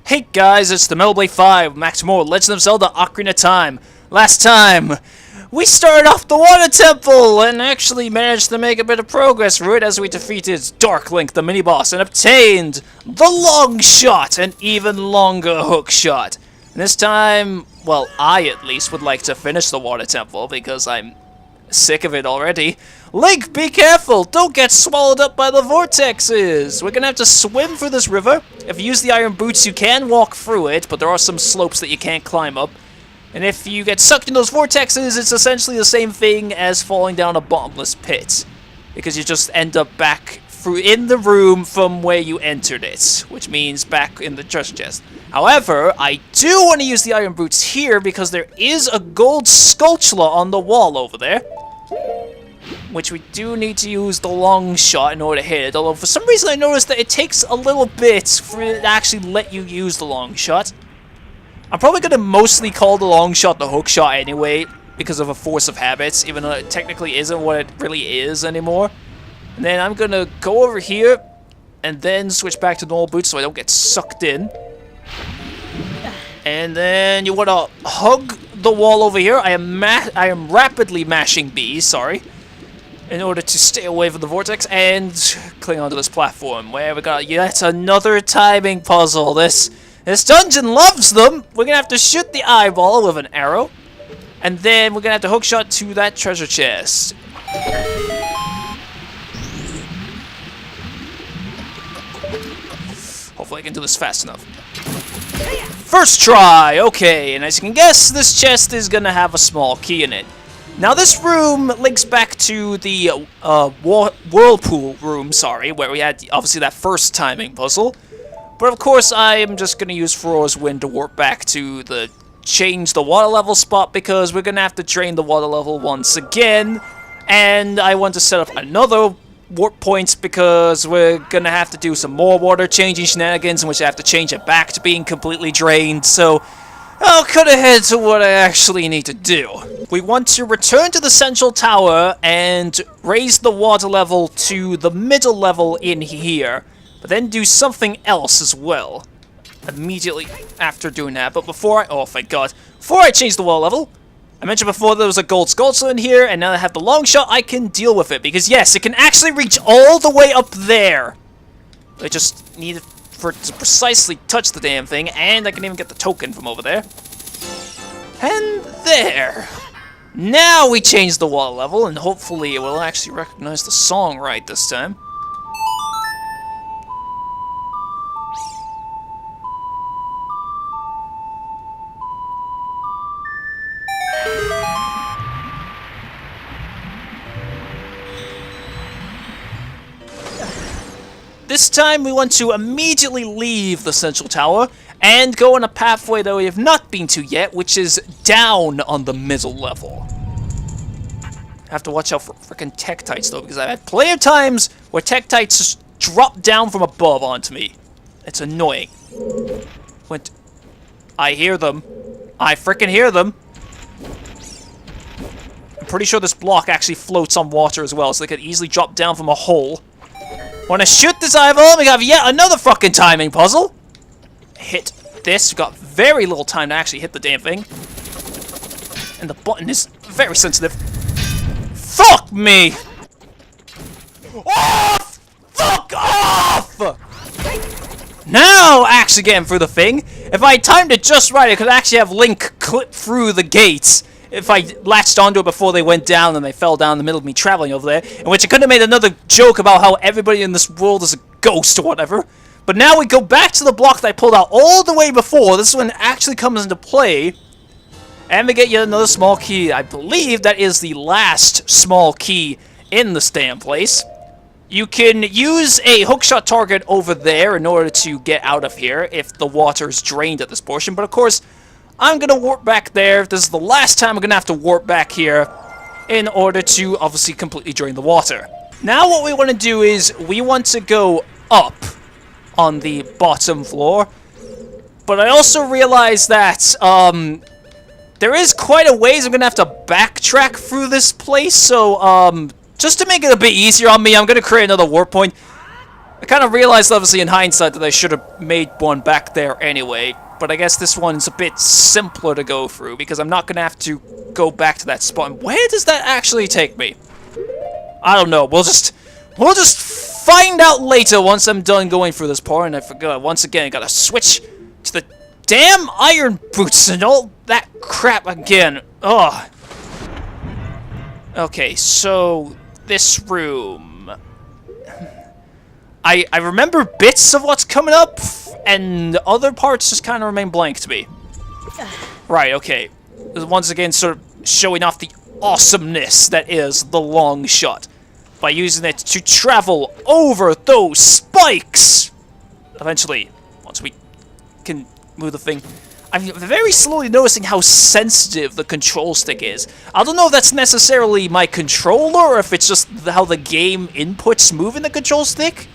Hey guys, it's the Metal Blade 5, Max More, Legend of Zelda, Ocarina of Time. Last time, we started off the Water Temple and actually managed to make a bit of progress through it as we defeated Dark Link, the mini-boss, and obtained the Longshot, an even longer hook shot. And this time, well, I at least would like to finish the Water Temple because I'm sick of it already. Link, be careful! Don't get swallowed up by the vortexes! We're gonna have to swim through this river. If you use the iron boots, you can walk through it, but there are some slopes that you can't climb up. And if you get sucked in those vortexes, it's essentially the same thing as falling down a bottomless pit. Because you just end up back in the room from where you entered it, which means back in the treasure chest. However, I do want to use the iron boots here because there is a gold sculpture on the wall over there. Which we do need to use the Longshot in order to hit it, although for some reason I noticed that it takes a little bit for it to actually let you use the Longshot. I'm probably going to mostly call the Longshot the hook shot anyway, because of a force of habits, even though it technically isn't what it really is anymore. And then I'm going to go over here, and then switch back to normal boots so I don't get sucked in. And then you want to hug the wall over here. I am rapidly mashing B, sorry, in order to stay away from the vortex and cling onto this platform where we got yet another timing puzzle. This dungeon loves them. We're gonna have to shoot the eyeball with an arrow, and then we're gonna have to hookshot to that treasure chest. Hopefully I can do this fast enough. First try, okay, and as you can guess, this chest is gonna have a small key in it. Now this room links back to the whirlpool room, where we had obviously that first timing puzzle. But of course I am just going to use Ferora's Wind to warp back to the change the water level spot because we're going to have to drain the water level once again. And I want to set up another warp point because we're going to have to do some more water changing shenanigans in which I have to change it back to being completely drained. So I'll cut ahead to what I actually need to do. We want to return to the central tower and raise the water level to the middle level in here, but then do something else as well immediately after doing that. But before I change the water level, I mentioned before there was a gold sculpture in here, and now that I have the Longshot, I can deal with it because yes, it can actually reach all the way up there. I just need for it to precisely touch the damn thing, and I can even get the token from over there. And there! Now we change the water level, and hopefully it will actually recognize the song right this time. This time we want to immediately leave the central tower and go on a pathway that we have not been to yet, which is down on the middle level. I have to watch out for frickin' Tektites though, because I've had plenty of times where Tektites just drop down from above onto me. It's annoying. I hear them. I frickin' hear them. I'm pretty sure this block actually floats on water as well, so they could easily drop down from a hole. Want to shoot this eyeball? We have yet another fucking timing puzzle. Hit this. We've got very little time to actually hit the damn thing. And the button is very sensitive. Fuck me! Off! Fuck off! Now, actually getting through the thing. If I timed it just right, I could actually have Link clip through the gates. If I latched onto it before they went down and they fell down in the middle of me traveling over there, in which I could have made another joke about how everybody in this world is a ghost or whatever. But now we go back to the block that I pulled out all the way before. This is when it actually comes into play. And we get yet another small key. I believe that is the last small key in this damn place. You can use a hookshot target over there in order to get out of here if the water is drained at this portion. But of course, I'm going to warp back there. This is the last time I'm going to have to warp back here in order to obviously completely drain the water. Now what we want to do is we want to go up on the bottom floor. But I also realize that there is quite a ways I'm going to have to backtrack through this place. So just to make it a bit easier on me, I'm going to create another warp point. I kind of realized, obviously, in hindsight that I should have made one back there anyway. But I guess this one's a bit simpler to go through, because I'm not going to have to go back to that spot. And where does that actually take me? I don't know. We'll just find out later once I'm done going through this part. And I forgot, once again, I gotta switch to the damn iron boots and all that crap again. Ugh. Okay, so this room. I remember bits of what's coming up, and other parts just kind of remain blank to me. Right, okay. Once again, sort of showing off the awesomeness that is the Longshot by using it to travel over those spikes. Eventually, once we can move the thing. I'm very slowly noticing how sensitive the control stick is. I don't know if that's necessarily my controller or if it's just how the game inputs moving the control stick.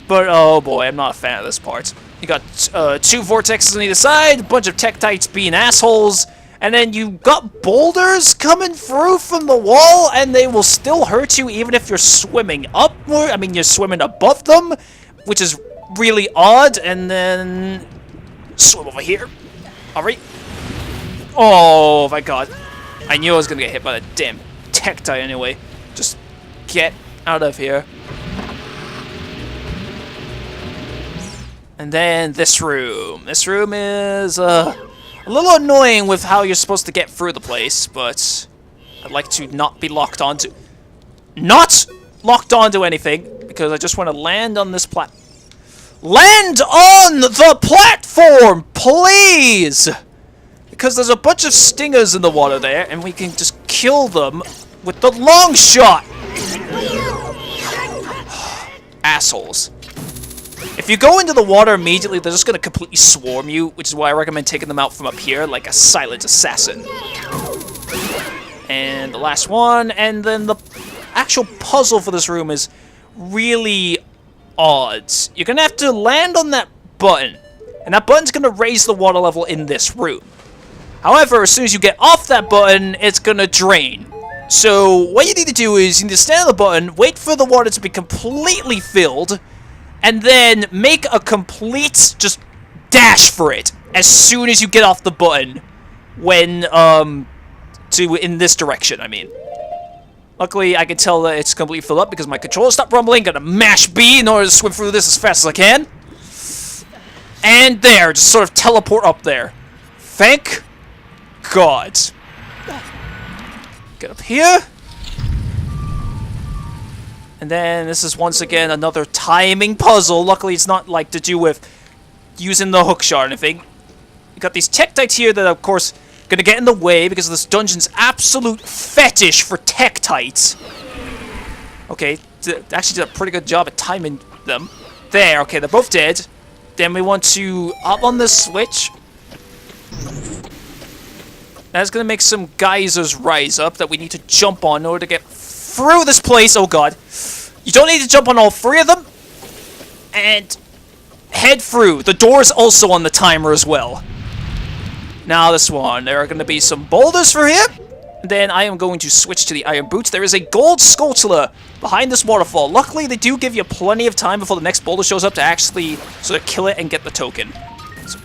But oh boy, I'm not a fan of this part. You got 2 vortexes on either side, a bunch of Tektites being assholes, and then you got boulders coming through from the wall, and they will still hurt you even if you're swimming upward. I mean, you're swimming above them, which is really odd. And then swim over here. Alright. Oh my god. I knew I was gonna get hit by the damn Tektite anyway. Just get out of here. And then this room. This room is a little annoying with how you're supposed to get through the place, but I'd like to not be locked onto... Not locked onto anything, because I just want to land on this Land on the platform, please! Because there's a bunch of stingers in the water there, and we can just kill them with the Longshot! Assholes. If you go into the water immediately, they're just going to completely swarm you, which is why I recommend taking them out from up here like a silent assassin. And the last one, and then the actual puzzle for this room is really odd. You're going to have to land on that button, and that button's going to raise the water level in this room. However, as soon as you get off that button, it's going to drain. So what you need to do is you need to stand on the button, wait for the water to be completely filled, and then make a complete just dash for it as soon as you get off the button when in this direction, I mean. Luckily, I can tell that it's completely filled up because my controller stopped rumbling. Gotta mash B in order to swim through this as fast as I can. And there, just sort of teleport up there. Thank God. Get up here. And then this is once again another timing puzzle. Luckily, it's not like to do with using the hookshot or anything. You got these Tektites here that, of course, gonna get in the way because of this dungeon's absolute fetish for Tektites. Okay, actually did a pretty good job at timing them. There, okay, they're both dead. Then we want to up on this switch. That's gonna make some geysers rise up that we need to jump on in order to get through this place. Oh god. You don't need to jump on all 3 of them. And head through. The door's also on the timer as well. Now this one. There are going to be some boulders for here. Then I am going to switch to the iron boots. There is a gold sculpture behind this waterfall. Luckily, they do give you plenty of time before the next boulder shows up to actually sort of kill it and get the token. So,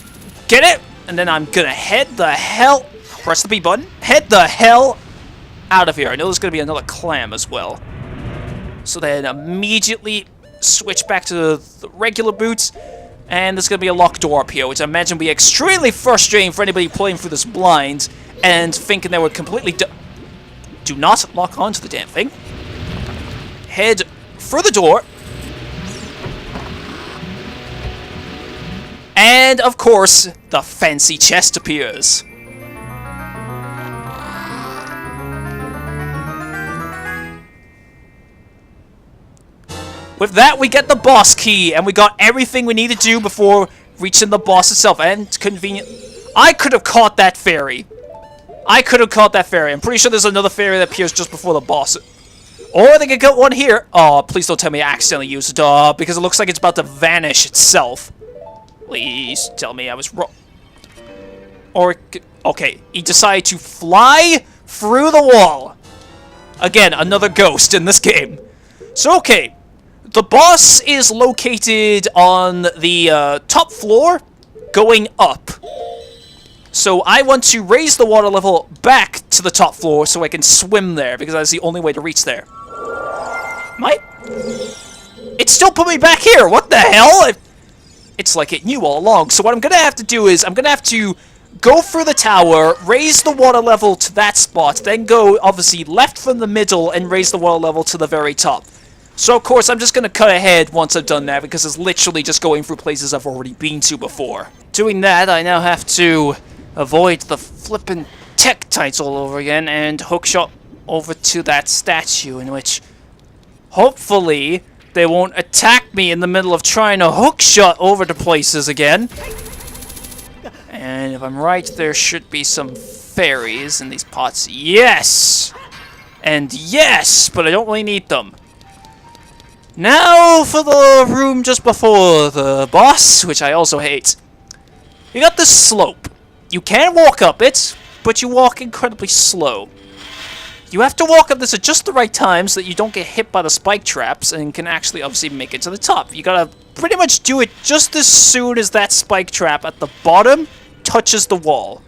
get it. And then I'm going to head the hell... Press the B button. Head the hell out of here. I know there's going to be another clam as well. So then immediately switch back to the regular boots. And there's going to be a locked door up here, which I imagine will be extremely frustrating for anybody playing through this blind and thinking they would completely do not lock onto the damn thing. Head for the door. And, of course, the fancy chest appears. With that, we get the boss key, and we got everything we need to do before reaching the boss itself. And convenient. I could have caught that fairy. I could have caught that fairy. I'm pretty sure there's another fairy that appears just before the boss. Or they could get one here. Oh, please don't tell me I accidentally used it. Because it looks like it's about to vanish itself. Please tell me I was wrong. Or, okay, he decided to fly through the wall. Again, another ghost in this game. So, okay. The boss is located on the top floor, going up. So I want to raise the water level back to the top floor so I can swim there, because that's the only way to reach there. It still put me back here! What the hell? It's like it knew all along. So what I'm gonna have to do is, I'm gonna have to go through the tower, raise the water level to that spot, then go, obviously, left from the middle and raise the water level to the very top. So, of course, I'm just gonna cut ahead once I've done that, because it's literally just going through places I've already been to before. Doing that, I now have to avoid the flippin' Tektites all over again, and hookshot over to that statue, in which, hopefully, they won't attack me in the middle of trying to hookshot over to places again. And if I'm right, there should be some fairies in these pots. Yes! And yes! But I don't really need them. Now for the room just before the boss, which I also hate. You got this slope. You can walk up it, but you walk incredibly slow. You have to walk up this at just the right time so that you don't get hit by the spike traps and can actually obviously make it to the top. You gotta pretty much do it just as soon as that spike trap at the bottom touches the wall.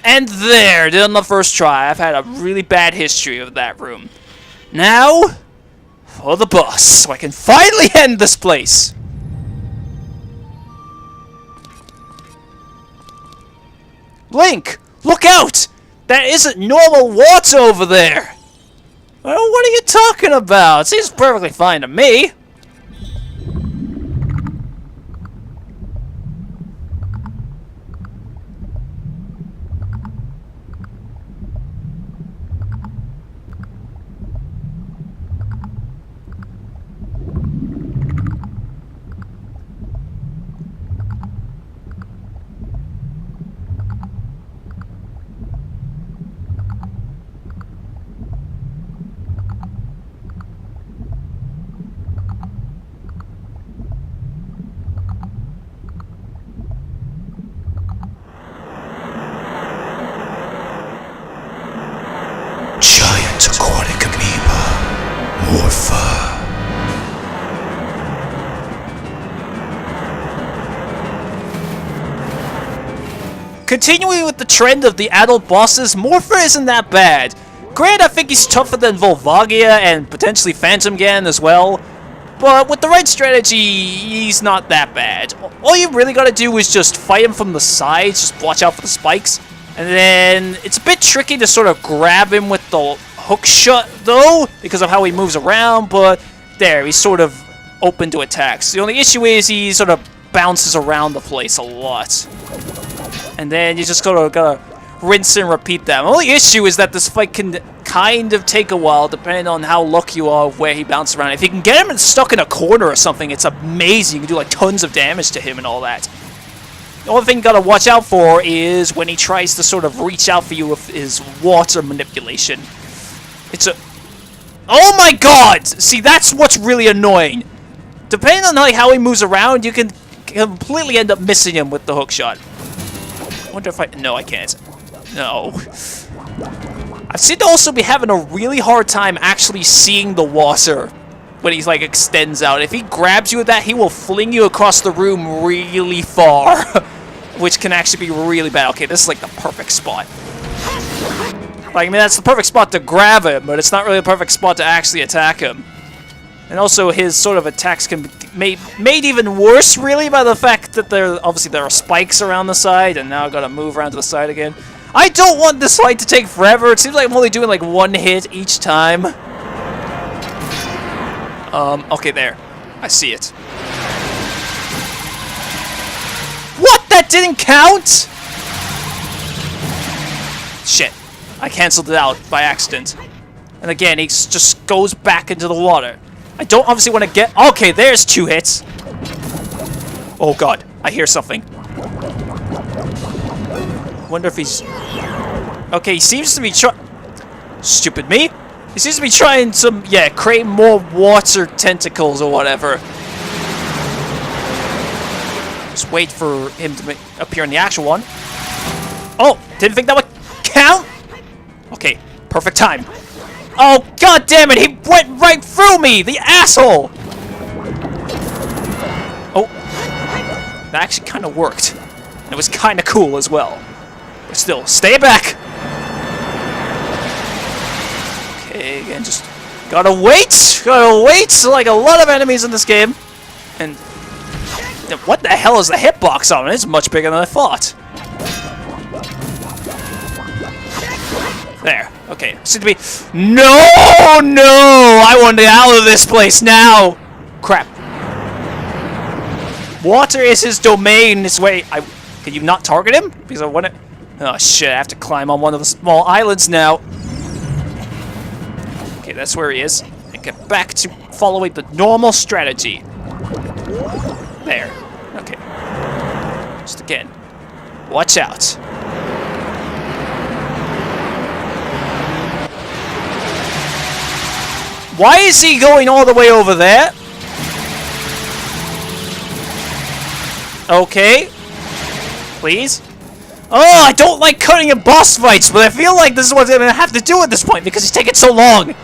And there, did it on the first try. I've had a really bad history of that room. Now, for the boss, so I can finally end this place. Link, look out! That isn't normal water over there! Well, what are you talking about? Seems perfectly fine to me. Giant aquatic amoeba, Morpha. Continuing with the trend of the adult bosses, Morpha isn't that bad. Granted, I think he's tougher than Volvagia and potentially Phantom Gan as well, but with the right strategy, he's not that bad. All you really gotta do is just fight him from the sides, just watch out for the spikes. And then, it's a bit tricky to sort of grab him with the hook shot, though, because of how he moves around, but there, he's sort of open to attacks. The only issue is he sort of bounces around the place a lot. And then you just gotta rinse and repeat that. The only issue is that this fight can kind of take a while, depending on how lucky you are where he bounces around. If you can get him stuck in a corner or something, it's amazing. You can do like tons of damage to him and all that. The only thing you gotta watch out for is when he tries to sort of reach out for you with his water manipulation. It's a... Oh my god! See, that's what's really annoying. Depending on like how he moves around, you can completely end up missing him with the hook shot. I wonder if I... No, I can't. No. I seem to also be having a really hard time actually seeing the water when he like extends out. If he grabs you with that, he will fling you across the room really far. Which can actually be really bad. Okay, this is like the perfect spot. Like, I mean, that's the perfect spot to grab him, but it's not really the perfect spot to actually attack him. And also, his sort of attacks can be made even worse, really, by the fact that there are spikes around the side, and now I gotta move around to the side again. I don't want this fight to take forever. It seems like I'm only doing like one hit each time. Okay, there. I see it. What? That didn't count? Shit. I canceled it out by accident. And again, he just goes back into the water. I don't obviously want to get... Okay, there's 2 hits. Oh god, I hear something. Wonder if he's... Okay, he seems to be Stupid me. He seems to be trying some... Yeah, create more water tentacles or whatever. Just wait for him to appear in the actual one. Oh, didn't think that would count? Okay, perfect time. Oh, god damn it! He went right through me! The asshole! Oh. That actually kind of worked. And it was kind of cool as well. But still, stay back! Okay, again, just gotta wait! Gotta wait! Like a lot of enemies in this game. And what the hell is the hitbox on it? It's much bigger than I thought. There. Okay. Seems to be. No! No! I want to get out of this place now! Crap. Water is his domain. This way. Can you not target him? Because I want to. Oh shit! I have to climb on one of the small islands now. Okay, that's where he is. And get back to following the normal strategy. There. Okay. Just again. Watch out. Why is he going all the way over there? Okay. Please. Oh, I don't like cutting in boss fights, but I feel like this is what I'm gonna have to do at this point because he's taking so long.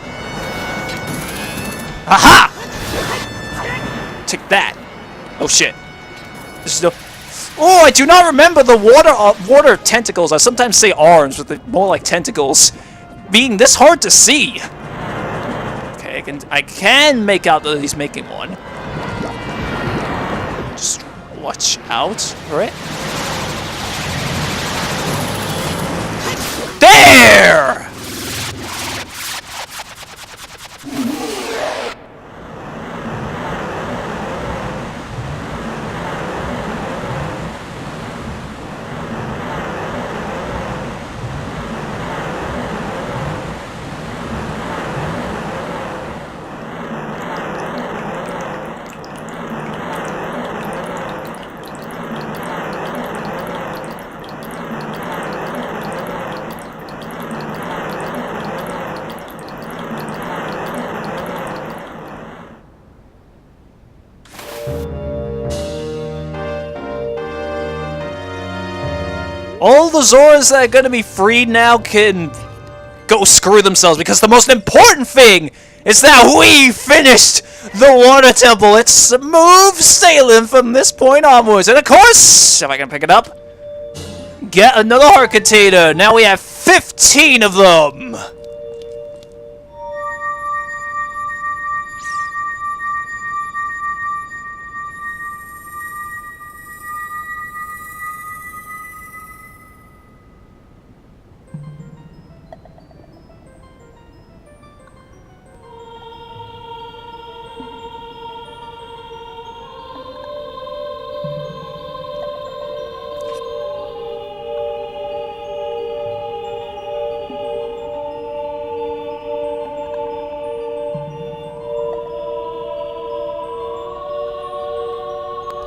Aha! Take that. Oh shit. This is no. Oh, I do not remember the water tentacles. I sometimes say arms, but they're more like tentacles, being this hard to see. Okay, I can make out that he's making one. Just watch out for it. There! All the Zoras that are gonna be freed now can go screw themselves, because the most important thing is that we finished the water temple. It's smooth sailing from this point onwards. And of course, if I can pick it up, get another heart container. Now we have 15 of them.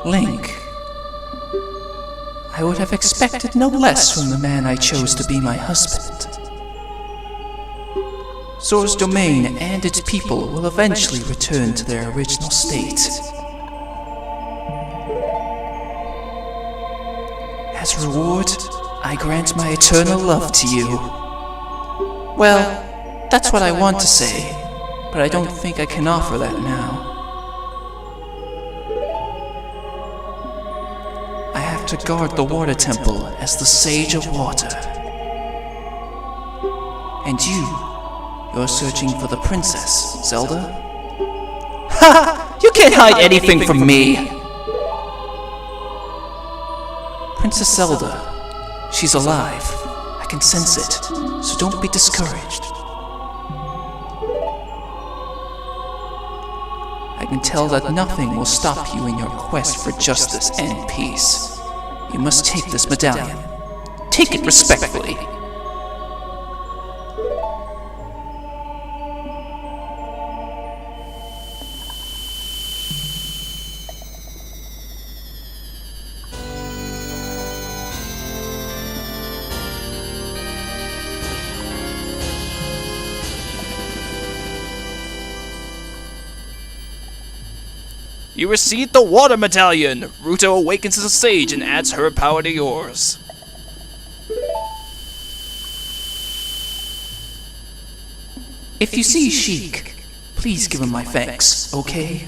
Link. I would have expected no less from the man I chose to be my husband. Zora's domain and its people will eventually return to their original state. As reward, I grant my eternal love to you. Well, that's what I want to say, but I don't think I can offer that now. To guard the water temple as the Sage of Water. And you're searching for the princess, Zelda? Ha! You can't hide anything from me! Princess Zelda. She's alive. I can sense it, so don't be discouraged. I can tell that nothing will stop you in your quest for justice and peace. You must take this medallion. Take it respectfully. You received the Water Medallion! Ruto awakens as a sage and adds her power to yours. If you see Sheik, please give him my thanks, okay?